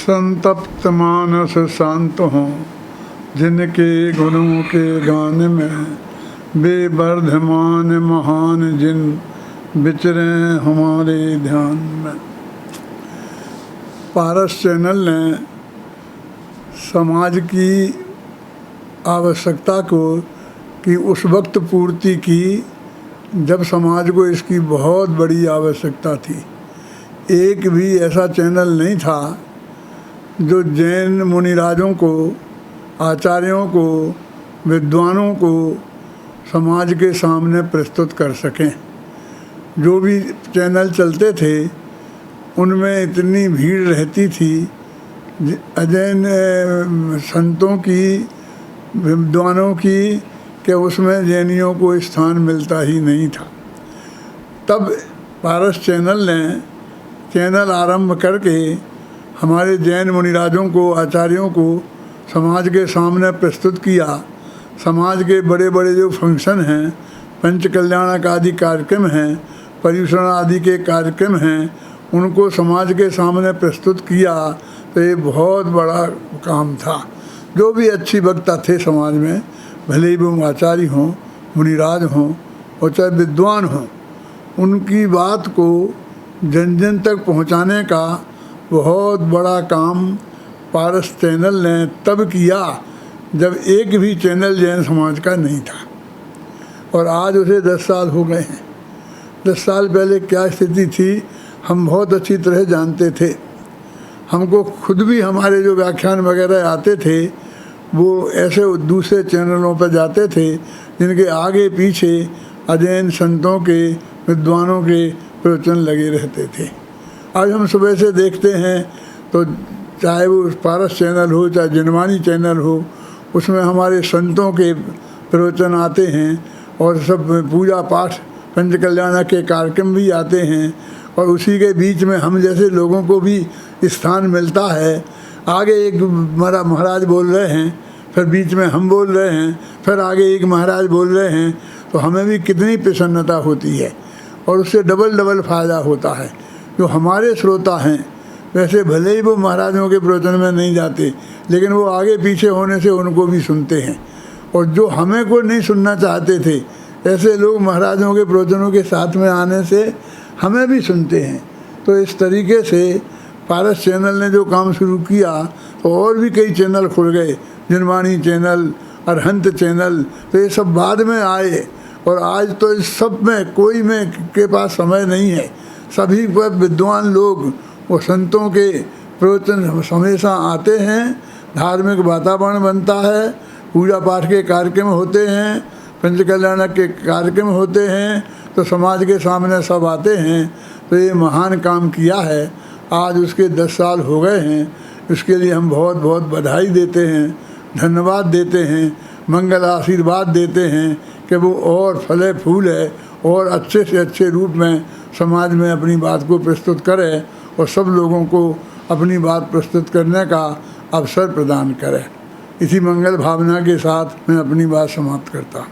संतप्त मानस शांत हों, जिनके गुणों के गान में बेवर्धमान महान जिन विचरे हमारे ध्यान में। पारस चैनल ने समाज की आवश्यकता को की उस वक्त पूर्ति की जब समाज को इसकी बहुत बड़ी आवश्यकता थी। एक भी ऐसा चैनल नहीं था जो जैन मुनिराजों को, आचार्यों को, विद्वानों को समाज के सामने प्रस्तुत कर सकें। जो भी चैनल चलते थे उनमें इतनी भीड़ रहती थी अजैन संतों की, विद्वानों की, कि उसमें जैनियों को स्थान मिलता ही नहीं था। तब पारस चैनल ने चैनल आरंभ करके हमारे जैन मुनिराजों को, आचार्यों को समाज के सामने प्रस्तुत किया। समाज के बड़े बड़े जो फंक्शन हैं, पंच कल्याणक आदि कार्यक्रम हैं, पर्युषण आदि के कार्यक्रम हैं, उनको समाज के सामने प्रस्तुत किया। तो ये बहुत बड़ा काम था। जो भी अच्छी वक्ता थे समाज में, भले ही वो आचार्य हों, मुनिराज हों और चाहे विद्वान हों, उनकी बात को जन जन तक पहुंचाने का बहुत बड़ा काम पारस चैनल ने तब किया जब एक भी चैनल जैन समाज का नहीं था। और आज उसे 10 साल हो गए हैं। 10 साल पहले क्या स्थिति थी हम बहुत अच्छी तरह जानते थे। हमको खुद भी हमारे जो व्याख्यान वगैरह आते थे वो ऐसे दूसरे चैनलों पर जाते थे जिनके आगे पीछे अजैन संतों के, विद्वानों के प्रवचन लगे रहते थे। आज हम सुबह से देखते हैं तो चाहे वो पारस चैनल हो, चाहे जिनवानी चैनल हो, उसमें हमारे संतों के प्रवचन आते हैं और सब पूजा पाठ, पंच कल्याण के कार्यक्रम भी आते हैं। और उसी के बीच में हम जैसे लोगों को भी स्थान मिलता है। आगे एक महाराज बोल रहे हैं, फिर बीच में हम बोल रहे हैं, फिर आगे एक महाराज बोल रहे हैं, तो हमें भी कितनी प्रसन्नता होती है और उससे डबल फ़ायदा होता है। जो हमारे श्रोता हैं वैसे भले ही वो महाराजों के प्रवचन में नहीं जाते, लेकिन वो आगे पीछे होने से उनको भी सुनते हैं। और जो हमें को नहीं सुनना चाहते थे, ऐसे लोग महाराजों के प्रवचनों के साथ में आने से हमें भी सुनते हैं। तो इस तरीके से पारस चैनल ने जो काम शुरू किया तो और भी कई चैनल खुल गए, जिनवाणी चैनल, अरहंत चैनल, तो ये सब बाद में आए। और आज तो इस सब में कोई में के पास समय नहीं है। सभी पर विद्वान लोग वो संतों के प्रवचन हमेशा आते हैं, धार्मिक वातावरण बनता है, पूजा पाठ के कार्यक्रम होते हैं, पंच कल्याण के कार्यक्रम होते हैं, तो समाज के सामने सब आते हैं। तो ये महान काम किया है। आज उसके 10 साल हो गए हैं। इसके लिए हम बहुत बहुत बधाई देते हैं, धन्यवाद देते हैं, मंगल आशीर्वाद देते हैं कि वो और फले फूले और अच्छे से अच्छे रूप में समाज में अपनी बात को प्रस्तुत करे और सब लोगों को अपनी बात प्रस्तुत करने का अवसर प्रदान करे। इसी मंगल भावना के साथ मैं अपनी बात समाप्त करता हूँ।